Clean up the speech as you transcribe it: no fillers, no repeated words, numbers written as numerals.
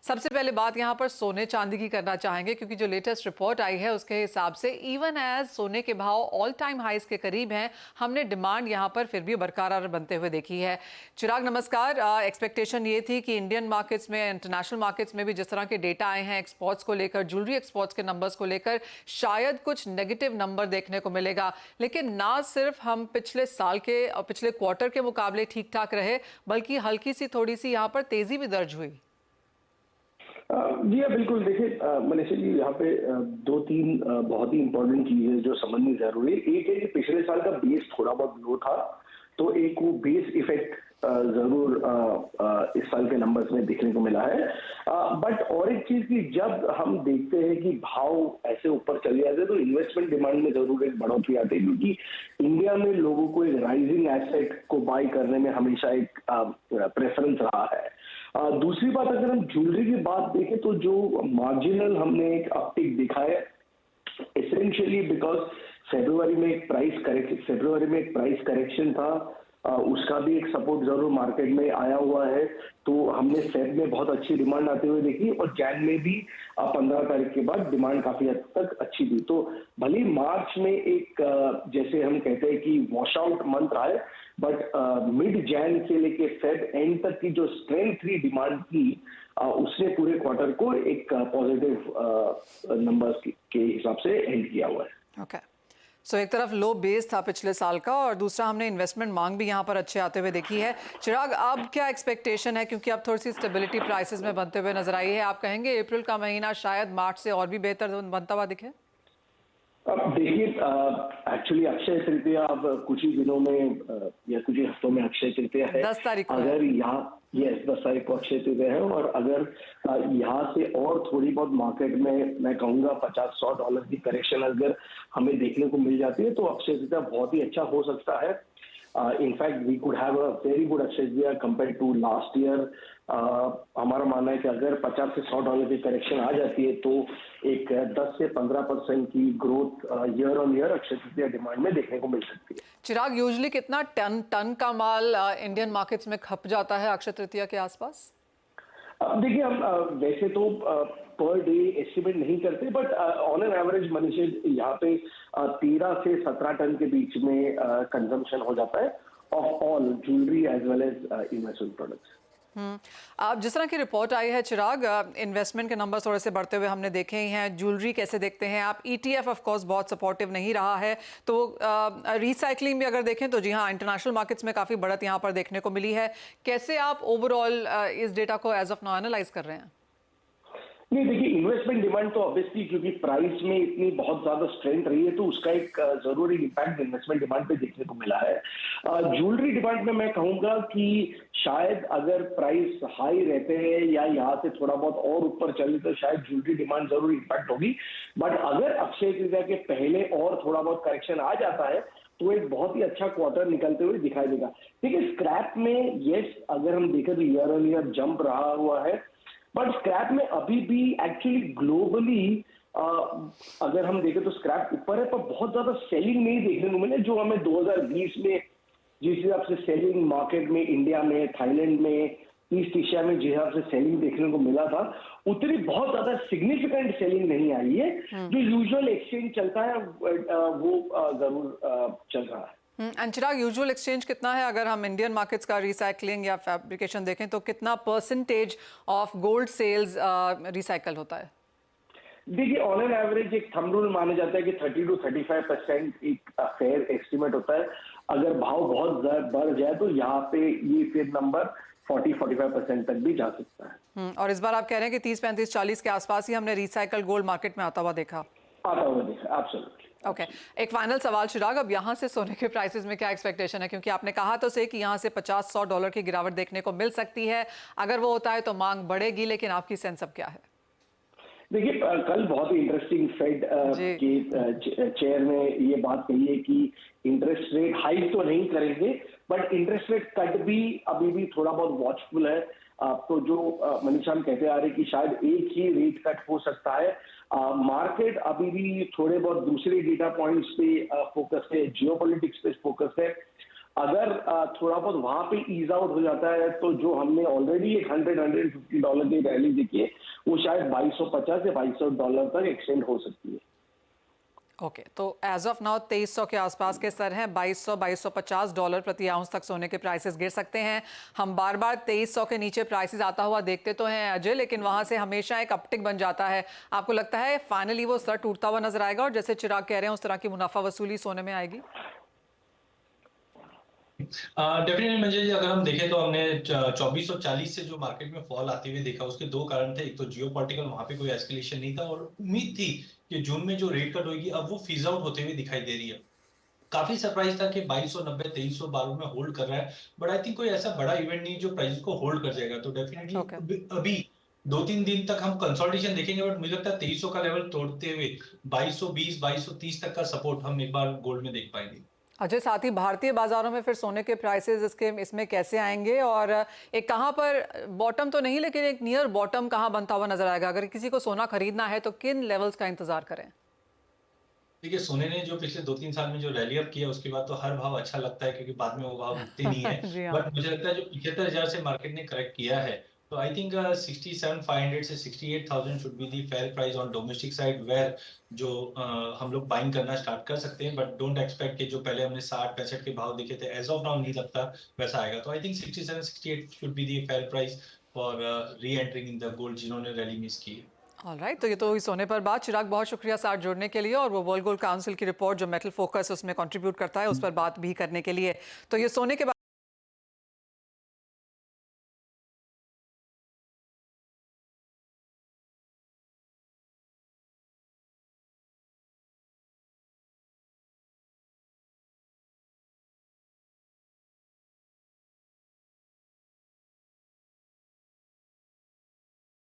सबसे पहले बात यहाँ पर सोने चांदी की करना चाहेंगे क्योंकि जो लेटेस्ट रिपोर्ट आई है उसके हिसाब से इवन एज सोने के भाव ऑल टाइम हाइज के करीब हैं, हमने डिमांड यहाँ पर फिर भी बरकरार बनते हुए देखी है। चिराग नमस्कार। एक्सपेक्टेशन ये थी कि इंडियन मार्केट्स में, इंटरनेशनल मार्केट्स में भी जिस तरह के डेटा आए हैं एक्सपोर्ट्स को लेकर, ज्वेलरी एक्सपोर्ट्स के नंबर्स को लेकर शायद कुछ नेगेटिव नंबर देखने को मिलेगा, लेकिन ना सिर्फ हम पिछले साल के और पिछले क्वार्टर के मुकाबले ठीक ठाक रहे बल्कि हल्की सी थोड़ी सी यहाँ पर तेजी भी दर्ज हुई। जी हाँ, बिल्कुल। देखिए मनीषा जी, यहाँ पे दो तीन बहुत ही इंपॉर्टेंट चीजें जो समझनी जरूरी है। एक है कि पिछले साल का बेस थोड़ा बहुत लो था, तो एक वो बेस इफेक्ट जरूर इस साल के नंबर्स में देखने को मिला है। बट और एक चीज की, जब हम देखते हैं कि भाव ऐसे ऊपर चले जाते हैं तो इन्वेस्टमेंट डिमांड में जरूर एक बढ़ोतरी आती है, क्योंकि इंडिया में लोगों को एक राइजिंग एसेट को बाय करने में हमेशा एक प्रेफरेंस रहा है। दूसरी बात, अगर हम ज्वेलरी की बात देखें तो जो मार्जिनल हमने एक अपटिक दिखा है, एसेंशियली बिकॉज फरवरी में एक प्राइस करेक्शन था, उसका भी एक सपोर्ट जरूर मार्केट में आया हुआ है। तो हमने फेब में बहुत अच्छी डिमांड आते हुए देखी और जैन में भी 15 तारीख के बाद डिमांड काफी हद तक अच्छी थी। तो भले मार्च में एक जैसे हम कहते हैं कि वॉश आउट मंथ रहा है, बट मिड जैन से लेके फेब एंड तक की जो स्ट्रेंथ थी डिमांड की, उसने पूरे क्वार्टर को एक पॉजिटिव नंबर्स के हिसाब से एंड किया हुआ है। ओके, सो एक तरफ लो बेस था पिछले साल का और दूसरा हमने इन्वेस्टमेंट मांग भी यहाँ पर अच्छे आते हुए देखी है। चिराग, अब क्या एक्सपेक्टेशन है, क्योंकि अब थोड़ी सी स्टेबिलिटी प्राइसेस में बनते हुए नजर आई है, आप कहेंगे अप्रैल का महीना शायद मार्च से और भी बेहतर बनता हुआ दिखे? अब देखिए, एक्चुअली अक्षय तृतीया अब कुछ ही दिनों में या कुछ ही हफ्तों में अक्षय तृतीया है। 10 तारीख को अगर यहाँ 10 तारीख को अक्षय तृतीया है और अगर यहाँ से और थोड़ी बहुत मार्केट में मैं कहूँगा $50-100 की करेक्शन अगर हमें देखने को मिल जाती है तो अक्षय तृतीया बहुत ही अच्छा हो सकता है। In fact we could have a very good Akshaya Tritiya compare to last year. हमारा मानना है कि अगर $50 से $100 की करेक्शन आ जाती है तो एक 10 से 15% की growth year on year Akshaya Tritiya demand में देखने को मिल सकती है। चिराग, यूजुअली कितना टन का माल इंडियन मार्केट्स में खप जाता है अक्षय तृतीया के आसपास? देखिए, हम वैसे तो पर डे एस्टिमेट नहीं करते, but on an average Manisha यहाँ पे 13 से 17 टन के बीच में कंजम्पशन हो जाता है of all jewellery as well as investment products. आप जिस तरह की रिपोर्ट आई है चिराग, इन्वेस्टमेंट के नंबर थोड़े से बढ़ते हुए हमने देखे ही हैं, ज्वेलरी कैसे देखते हैं आप? ईटीएफ ऑफ कोर्स बहुत सपोर्टिव नहीं रहा है, तो रिसाइकलिंग भी अगर देखें तो जी हाँ, इंटरनेशनल मार्केट्स में काफ़ी बढ़त यहाँ पर देखने को मिली है। कैसे आप ओवरऑल इस डेटा को एज ऑफ नाउ एनालाइज कर रहे हैं? नहीं, देखिए, इन्वेस्टमेंट डिमांड तो ऑब्वियसली क्योंकि प्राइस में इतनी बहुत ज्यादा स्ट्रेंथ रही है तो उसका एक जरूरी इम्पैक्ट इन्वेस्टमेंट डिमांड पे देखने को मिला है। ज्वेलरी डिमांड में मैं कहूंगा कि शायद अगर प्राइस हाई रहते हैं या यहाँ से थोड़ा बहुत और ऊपर चले तो शायद ज्वेलरी डिमांड जरूर इम्पैक्ट होगी। बट अगर अक्षय तृतीया के पहले और थोड़ा बहुत करेक्शन आ जाता है तो एक बहुत ही अच्छा क्वार्टर निकलते हुए दिखाई देगा। देखिए, स्क्रैप में यस, अगर हम देखें तो ईयर ऑन ईयर जंप रहा हुआ है, बट स्क्रैप में अभी भी एक्चुअली ग्लोबली अगर हम देखें तो स्क्रैप ऊपर है, पर बहुत ज्यादा सेलिंग नहीं देखने को मिले जो हमें 2020 में जिस हिसाब से सेलिंग मार्केट में इंडिया में, थाईलैंड में, ईस्ट एशिया में जिस हिसाब से सेलिंग देखने को मिला था, उतनी बहुत ज्यादा सिग्निफिकेंट सेलिंग नहीं आई है। जो यूजुअल एक्सचेंज चलता है वो जरूर चल रहा है। चिराग, यूजुअल एक्सचेंज कितना है? अगर हम इंडियन मार्केट्स का रिसाइकलिंग या फैब्रिकेशन देखें तो कितना percentage of gold sales recycle होता है? देखिए, ऑन एन एवरेज एक थंब रूल माना जाता है कि 30 to 35% एक फेयर एस्टिमेट होता है। अगर भाव बहुत बढ़ जाए तो यहाँ पे ये फिर नंबर 40-45% तक भी जा सकता है। और इस बार आप कह रहे हैं कि 30-35-40 के आसपास ही हमने रिसाइकल गोल्ड मार्केट में आता हुआ देखा? एब्सोल्युटली। ओके, एक फाइनल सवाल चिराग, अब यहाँ से सोने के प्राइसेस में क्या एक्सपेक्टेशन है? क्योंकि आपने कहा तो सही कि यहाँ से $50-100 की गिरावट देखने को मिल सकती है, अगर वो होता है तो मांग बढ़ेगी, लेकिन आपकी सेंस अब क्या है? देखिए, कल बहुत ही इंटरेस्टिंग फेड के चेयर ने ये बात कही है कि इंटरेस्ट रेट हाइक तो नहीं करेंगे, बट इंटरेस्ट रेट कट भी अभी भी थोड़ा बहुत वॉचफुल है। तो जो मनीषा हम कहते आ रहे कि शायद एक ही रेट कट हो सकता है। मार्केट अभी भी थोड़े बहुत दूसरे डेटा पॉइंट्स पे फोकस है, जियोपॉलिटिक्स पे फोकस है। अगर थोड़ा बहुत वहां पे ईज आउट हो जाता है तो जो हमने ऑलरेडी एक $100-150 की रैली देखी है वो शायद $2250 या $2200 तक एक्सटेंड हो सकती है। ओके, तो एज ऑफ नाउ 2300 के आसपास के स्तर हैं। $2250 प्रति आउंस तक सोने के प्राइसेस गिर सकते हैं। हम बार बार 2300 के नीचे प्राइसेस आता हुआ देखते तो हैं अजय, लेकिन वहां से हमेशा एक अपटिक बन जाता है। आपको लगता है फाइनली वो स्तर टूटता हुआ नजर आएगा और जैसे चिराग कह रहे हैं उस तरह की मुनाफा वसूली सोने में आएगी? डेफिनेटली मंजय जी, अगर हम देखें तो हमने 2440 से जो मार्केट में फॉल आते हुए देखा, उसके दो कारण थे। एक तो जियोपॉलिटिकल, वहां पे कोई एस्केलेशन नहीं था, और उम्मीद थी कि जून में जो रेट कट होगी अब वो फिज आउट होते हुए दिखाई दे रही है। काफी सरप्राइज था कि 2290 2312 में होल्ड कर रहा है, बट आई थिंक कोई ऐसा बड़ा इवेंट नहीं जो प्राइस को होल्ड कर जाएगा। तो डेफिनेटली ओके, अभी 2-3 दिन तक हम कंसोलिडेशन देखेंगे, बट मुझे लगता है 2300 का लेवल तोड़ते हुए 2220 2230 तक का सपोर्ट हम एक बार गोल्ड में देख पाएंगे। अजय, साथ ही भारतीय बाजारों में फिर सोने के प्राइसेस इसमें कैसे आएंगे और एक कहां पर बॉटम तो नहीं लेकिन एक नियर बॉटम कहां बनता हुआ नजर आएगा? अगर किसी को सोना खरीदना है तो किन लेवल्स का इंतजार करें? देखिए, सोने ने जो पिछले 2-3 साल में जो रैली अप किया, उसके बाद तो हर भाव अच्छा लगता है, क्योंकि बाद में वो भाव रुकते नहीं है। जी हाँ। बट मुझे लगता है जो 75,000 से मार्केट ने करेक्ट किया है, तो आई थिंक 67,500 से 68,000 should be the fair price on domestic side, where जो हम लोग बाइंग करना स्टार्ट कर सकते हैं। बट डोंट एक्सपेक्ट कि जो पहले हमने 60-65 के भाव देखे थे, एज ऑफ नाउ नहीं लगता वैसा आएगा। तो I think 67-68 should be the fair price for री एंटरिंग इन द गोल्ड, जिन्होंने रैली मिस की है। ऑलराइट, तो ये तो हुई सोने पर बात। चिराग, बहुत शुक्रिया साथ जुड़ने के लिए और वो वर्ल्ड गोल्ड काउंसिल की रिपोर्ट जो मेटल फोकस उसमें कंट्रीब्यूट करता है उस पर बात भी करने के लिए। तो ये सोने के